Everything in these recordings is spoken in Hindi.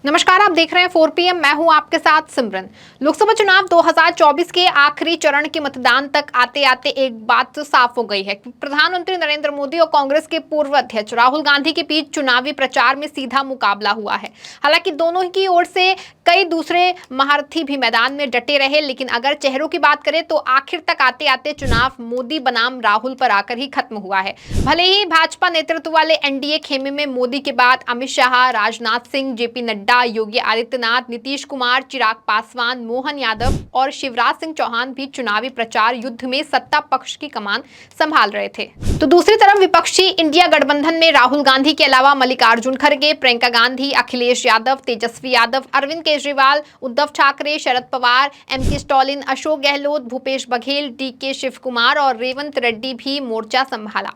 नमस्कार, आप देख रहे हैं 4 PM। मैं हूं आपके साथ सिमरन। लोकसभा चुनाव 2024 के आखिरी चरण के मतदान तक आते आते एक बात तो साफ हो गई है कि प्रधानमंत्री नरेंद्र मोदी और कांग्रेस के पूर्व अध्यक्ष राहुल गांधी के बीच चुनावी प्रचार में सीधा मुकाबला हुआ है। हालांकि दोनों की ओर से कई दूसरे महारथी भी मैदान में डटे रहे, लेकिन अगर चेहरों की बात करें तो आखिर तक आते आते चुनाव मोदी बनाम राहुल पर आकर ही खत्म हुआ है। भले ही भाजपा नेतृत्व वाले एनडीए खेमे में मोदी के बाद अमित शाह, राजनाथ सिंह, जेपी नड्डा, योगी आदित्यनाथ, नीतीश कुमार, चिराग पासवान, मोहन यादव और शिवराज सिंह चौहान भी चुनावी प्रचार युद्ध में सत्ता पक्ष की कमान संभाल रहे थे। तो दूसरी तरफ विपक्षी इंडिया गठबंधन में राहुल गांधी के अलावा मल्लिकार्जुन खड़गे, Priyanka Gandhi, Akhilesh Yadav, Tejashwi Yadav, Arvind Kejriwal, Uddhav Thackeray, Sharad Pawar, MK Stalin, Ashok Gehlot, Bhupesh Baghel, DK Shivakumar और रेवंत रेड्डी भी मोर्चा संभाला।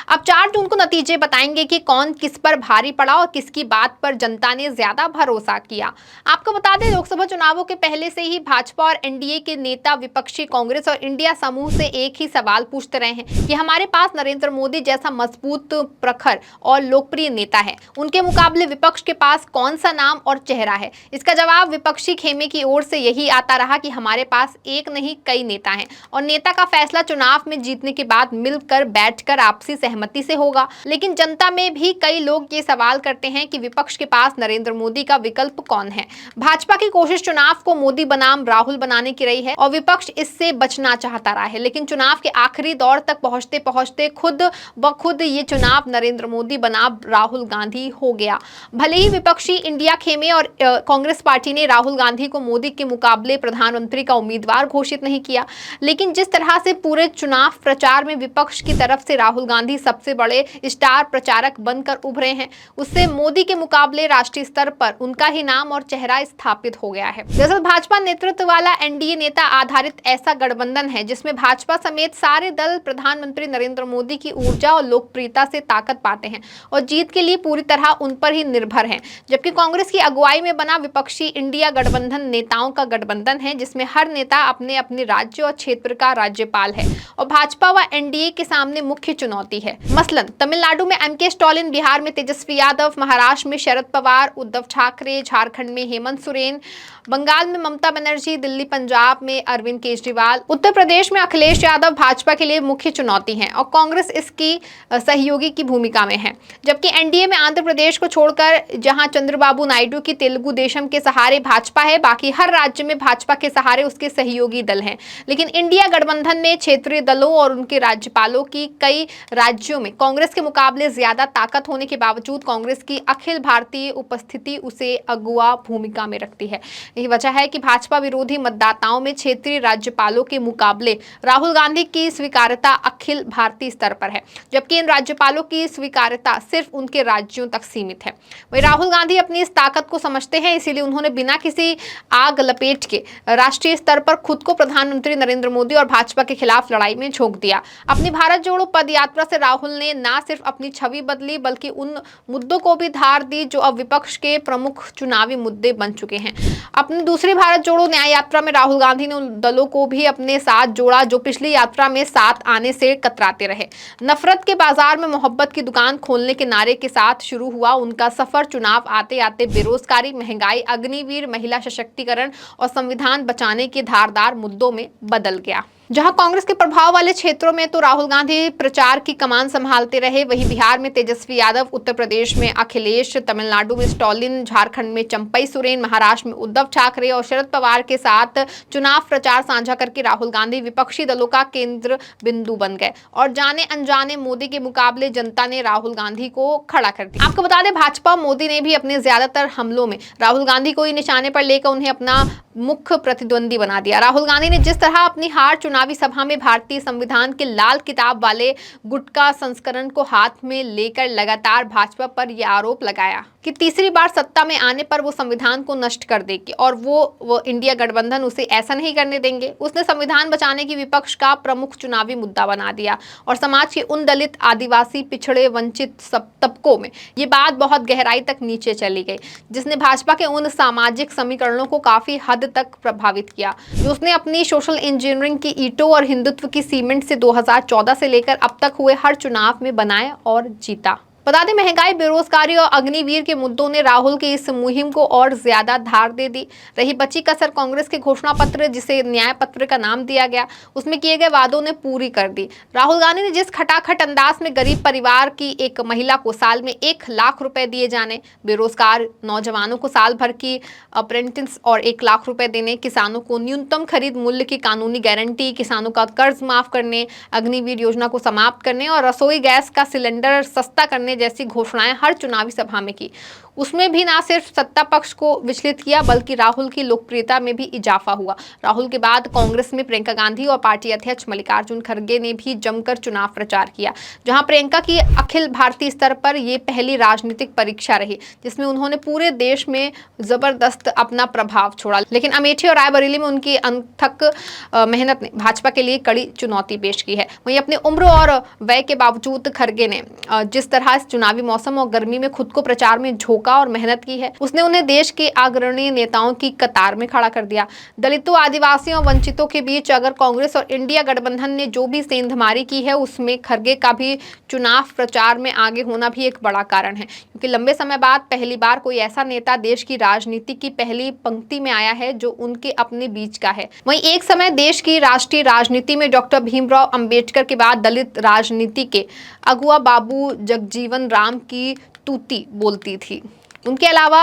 अब 4 जून को नतीजे बताएंगे कि कौन किस पर भारी पड़ा और किसकी बात पर जनता ने ज्यादा भरोसा किया। आपको बता दें, लोकसभा चुनावों के पहले से ही भाजपा और एनडीए के नेता विपक्षी कांग्रेस और इंडिया समूह से एक ही सवाल पूछते रहे हैं कि हमारे पास नरेंद्र मोदी जैसा मजबूत, प्रखर और लोकप्रिय नेता है, उनके मुकाबले विपक्ष के पास कौन सा नाम और चेहरा है। इसका जवाब विपक्षी खेमे की ओर से यही आता रहा कि हमारे पास एक नहीं कई नेता हैं और नेता का फैसला चुनाव में जीतने के बाद मिलकर बैठकर आपसी सहमति से होगा। लेकिन जनता में भी कई लोग ये सवाल करते हैं कि विपक्ष के पास नरेंद्र मोदी का विकल्प कौन है। भाजपा की कोशिश चुनाव को मोदी बनाम राहुल बनाने की रही है और विपक्ष इससे बचना चाहता रहा है, लेकिन चुनाव के आखिरी दौर तक पहुंचते पहुंचते खुद ब खुद ये चुनाव नरेंद्र मोदी बनाम राहुल गांधी हो गया। भले ही विपक्षी इंडिया खेमे और कांग्रेस पार्टी ने राहुल गांधी को मोदी के मुकाबले प्रधानमंत्री का उम्मीदवार घोषित नहीं किया, लेकिन जिस तरह से पूरे चुनाव प्रचार में विपक्ष की तरफ से राहुल गांधी सबसे बड़े स्टार प्रचारक बनकर उभरे हैं, उससे मोदी के मुकाबले राष्ट्रीय स्तर पर उनका ही नाम और चेहरा स्थापित हो गया है। दरअसल भाजपा नेतृत्व वाला एनडीए नेता आधारित ऐसा गठबंधन है जिसमें भाजपा समेत सारे दल प्रधानमंत्री नरेंद्र मोदी की ऊर्जा और लोकप्रियता से ताकत पाते हैं और जीत के लिए पूरी तरह उन पर ही निर्भर हैं। जबकि कांग्रेस की अगुवाई में बना विपक्षी इंडिया गठबंधन नेताओं का गठबंधन है जिसमें हर नेता अपने अपने राज्य और क्षेत्र का राज्यपाल है और भाजपा व एनडीए के सामने मुख्य चुनौती है। मसलन तमिलनाडु में एमके स्टालिन, बिहार में तेजस्वी यादव, महाराष्ट्र में शरद पवार, उद्धव ठाकरे, झारखंड में हेमंत सोरेन, बंगाल में ममता बनर्जी, दिल्ली पंजाब में अरविंद केजरीवाल, उत्तर प्रदेश में अखिलेश यादव भाजपा के लिए मुख्य चुनौती हैं और कांग्रेस इसकी सहयोगी की भूमिका में है। जबकि एनडीए में आंध्र प्रदेश को छोड़कर जहां चंद्रबाबू नायडू की तेलुगु देशम के सहारे भाजपा है, बाकी हर राज्य में भाजपा के सहारे उसके सहयोगी दल हैं। लेकिन इंडिया गठबंधन में क्षेत्रीय दलों और उनके राज्यपालों की कई राज्यों में कांग्रेस के मुकाबले ज्यादा ताकत होने के बावजूद कांग्रेस की अखिल भारतीय उपस्थिति उसे अगुवा भूमिका में रखती है। यही वजह है कि भाजपा विरोधी मतदाताओं में क्षेत्रीय राज्यपालों के मुकाबले राहुल गांधी की स्वीकार्यता अखिल भारतीय स्तर पर है, जबकि इन राज्यपालों की स्वीकार्यता सिर्फ उनके राज्यों तक सीमित है। वही राहुल गांधी अपनी इस ताकत को समझते हैं, इसीलिए उन्होंने बिना किसी आग लपेट के राष्ट्रीय स्तर पर खुद को प्रधानमंत्री नरेंद्र मोदी और भाजपा के खिलाफ लड़ाई में झोंक दिया। अपनी भारत जोड़ो पद यात्रा से राहुल ने न सिर्फ अपनी छवि बदली बल्कि उन मुद्दों को भी धार दी जो अब विपक्ष के प्रमुख चुनावी मुद्दे बन चुके हैं। अपनी दूसरी भारत जोड़ो न्याय यात्रा में राहुल गांधी ने उन दलों को भी अपने साथ जोड़ा जो पिछली यात्रा में साथ आने से कतराते रहे। नफरत के बाजार में मोहब्बत की दुकान खोलने के नारे के साथ शुरू हुआ उनका सफर चुनाव आते आते बेरोजगारी, महंगाई, अग्निवीर, महिला सशक्तिकरण और संविधान बचाने के धारदार मुद्दों में बदल गया। जहां कांग्रेस के प्रभाव वाले क्षेत्रों में तो राहुल गांधी प्रचार की कमान संभालते रहे, वहीं बिहार में तेजस्वी यादव, उत्तर प्रदेश में अखिलेश, तमिलनाडु में स्टालिन, झारखंड में चंपई सोरेन, महाराष्ट्र में उद्धव ठाकरे और शरद पवार के साथ चुनाव प्रचार साझा करके राहुल गांधी विपक्षी दलों का केंद्र बिंदु बन गए और जाने अनजाने मोदी के मुकाबले जनता ने राहुल गांधी को खड़ा कर दिया। आपको बता दें, भाजपा मोदी ने भी अपने ज्यादातर हमलों में राहुल गांधी को ही निशाने पर लेकर उन्हें अपना मुख्य प्रतिद्वंदी बना दिया। राहुल गांधी ने जिस तरह अपनी हार चुनावी सभा में भारतीय संविधान के लाल किताब वाले गुटका संस्करण को हाथ में लेकर लगातार भाजपा पर यह आरोप लगाया कि तीसरी बार सत्ता में आने पर वो संविधान को नष्ट कर देगी और वो इंडिया गठबंधन उसे ऐसा नहीं करने देंगे। उसने संविधान बचाने की विपक्ष का प्रमुख चुनावी मुद्दा बना दिया और समाज के उन दलित, आदिवासी, पिछड़े, वंचित सब तबकों में ये बात बहुत गहराई तक नीचे चली गई, जिसने भाजपा के उन सामाजिक समीकरणों को काफी हद तक प्रभावित किया जो उसने अपनी सोशल इंजीनियरिंग की ईंटों और हिंदुत्व की सीमेंट से 2014 से लेकर अब तक हुए हर चुनाव में बनाया और जीता। बता दें, महंगाई, बेरोजगारी और अग्निवीर के मुद्दों ने राहुल की इस मुहिम को और ज्यादा धार दे दी। रही बची कसर कांग्रेस के घोषणा पत्र, जिसे न्याय पत्र का नाम दिया गया, उसमें किए गए वादों ने पूरी कर दी। राहुल गांधी ने जिस खटाखट अंदाज में गरीब परिवार की एक महिला को साल में 1 लाख रुपए दिए जाने, बेरोजगार नौजवानों को साल भर की अप्रेंटिस और 1 लाख रुपए देने, किसानों को न्यूनतम खरीद मूल्य की कानूनी गारंटी, किसानों का कर्ज माफ करने, अग्निवीर योजना को समाप्त करने और रसोई गैस का सिलेंडर सस्ता करने जैसी घोषणाएं हर चुनावी सभा में की, उसमें भी ना सिर्फ सत्ता पक्ष को विचलित किया बल्कि राहुल की लोकप्रियता में भी इजाफा हुआ। राहुल के बाद कांग्रेस में प्रियंका गांधी और पार्टी अध्यक्ष मल्लिकार्जुन खड़गे ने भी जमकर चुनाव प्रचार किया, जहां प्रियंका की अखिल भारतीय स्तर पर यह पहली राजनीतिक परीक्षा रही जिसमें उन्होंने पूरे देश में जबरदस्त अपना प्रभाव छोड़ा। लेकिन अमेठी और रायबरेली में उनकी अनथक मेहनत ने भाजपा के लिए कड़ी चुनौती पेश की है। वहीं अपनी उम्र और व्यय के बावजूद खड़गे ने जिस तरह इस चुनावी मौसम और गर्मी में खुद को प्रचार में झोंका और मेहनत की है, उसने उन्हें देश के अग्रणी नेताओं की कतार में खड़ा कर दिया। दलितों, आदिवासियों और वंचितों के बीच अगर कांग्रेस और इंडिया गठबंधन ने जो भी सेंधमारी की है, उसमें खड़गे का भी चुनाव प्रचार में आगे होना भी एक बड़ा कारण है, क्योंकि लंबे समय बाद पहली बार कोई ऐसा नेता देश की राजनीति की पहली पंक्ति में आया है जो उनके अपने बीच का है। वहीं एक समय देश की राष्ट्रीय राजनीति में डॉक्टर भीमराव अंबेडकर के बाद दलित राजनीति के अगुआ बाबू जगजीवन राम की तूती बोलती थी। उनके अलावा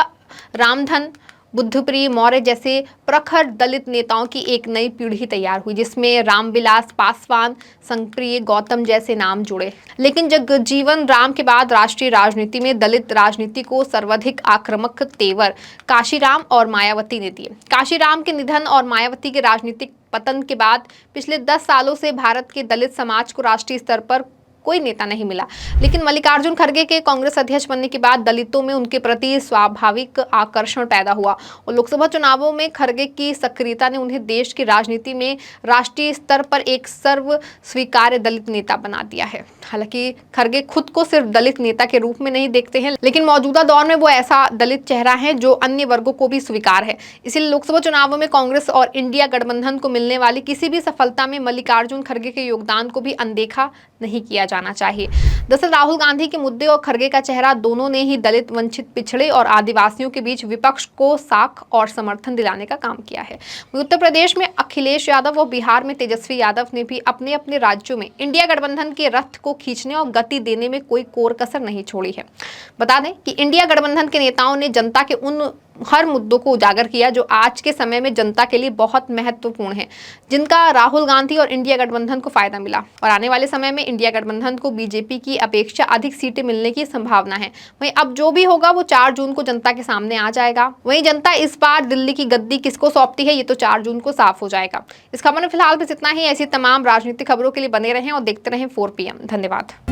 रामधन, बुद्धप्रिय मौर्य जैसे प्रखर दलित नेताओं की एक नई पीढ़ी तैयार हुई, जिसमें रामविलास पासवान, संप्रिय गौतम जैसे नाम जुड़े। लेकिन जगजीवन राम के बाद राष्ट्रीय राजनीति में दलित राजनीति को सर्वाधिक आक्रामक तेवर काशीराम और मायावती ने दिए। काशीराम के निधन और मायावती के राजनीतिक पतन के बाद पिछले 10 सालों से भारत के दलित समाज को राष्ट्रीय स्तर पर कोई नेता नहीं मिला। लेकिन मल्लिकार्जुन खड़गे के कांग्रेस अध्यक्ष बनने के बाद दलितों में उनके प्रति स्वाभाविक आकर्षण पैदा हुआ और लोकसभा चुनावों में खड़गे की सक्रियता ने उन्हें देश की राजनीति में राष्ट्रीय स्तर पर एक सर्व स्वीकार्य दलित नेता बना दिया है। हालांकि खड़गे खुद को सिर्फ दलित नेता के रूप में नहीं देखते हैं, लेकिन मौजूदा दौर में वो ऐसा दलित चेहरा है जो अन्य वर्गों को भी स्वीकार है। इसलिए लोकसभा चुनावों में कांग्रेस और इंडिया गठबंधन को मिलने वाली किसी भी सफलता में मल्लिकार्जुन खड़गे के योगदान को भी अनदेखा नहीं किया जाना चाहिए। दरअसल राहुल गांधी के मुद्दे और खड़गे का चेहरा दोनों ने ही दलित, वंचित, पिछड़े और आदिवासियों के बीच विपक्ष को साख और समर्थन दिलाने का काम किया है। उत्तर प्रदेश में अखिलेश यादव और बिहार में तेजस्वी यादव ने भी अपने अपने राज्यों में इंडिया गठबंधन के रथ को खींचने और गति देने में कोई कोर कसर नहीं छोड़ी है। बता दें कि इंडिया गठबंधन के नेताओं ने जनता के उन हर मुद्दों को उजागर किया जो आज के समय में जनता के लिए बहुत महत्वपूर्ण है, जिनका राहुल गांधी और इंडिया गठबंधन को फायदा मिला। और आने वाले समय में इंडिया गठबंधन को बीजेपी की अपेक्षा अधिक सीटें मिलने की संभावना है। वहीं अब जो भी होगा वो 4 जून को जनता के सामने आ जाएगा। वहीं जनता इस बार दिल्ली की गद्दी किसको सौंपती है, ये तो 4 जून को साफ हो जाएगा। इस खबर में फिलहाल बस इतना ही। ऐसी तमाम राजनीतिक खबरों के लिए बने रहें और देखते रहें 4 PM। धन्यवाद।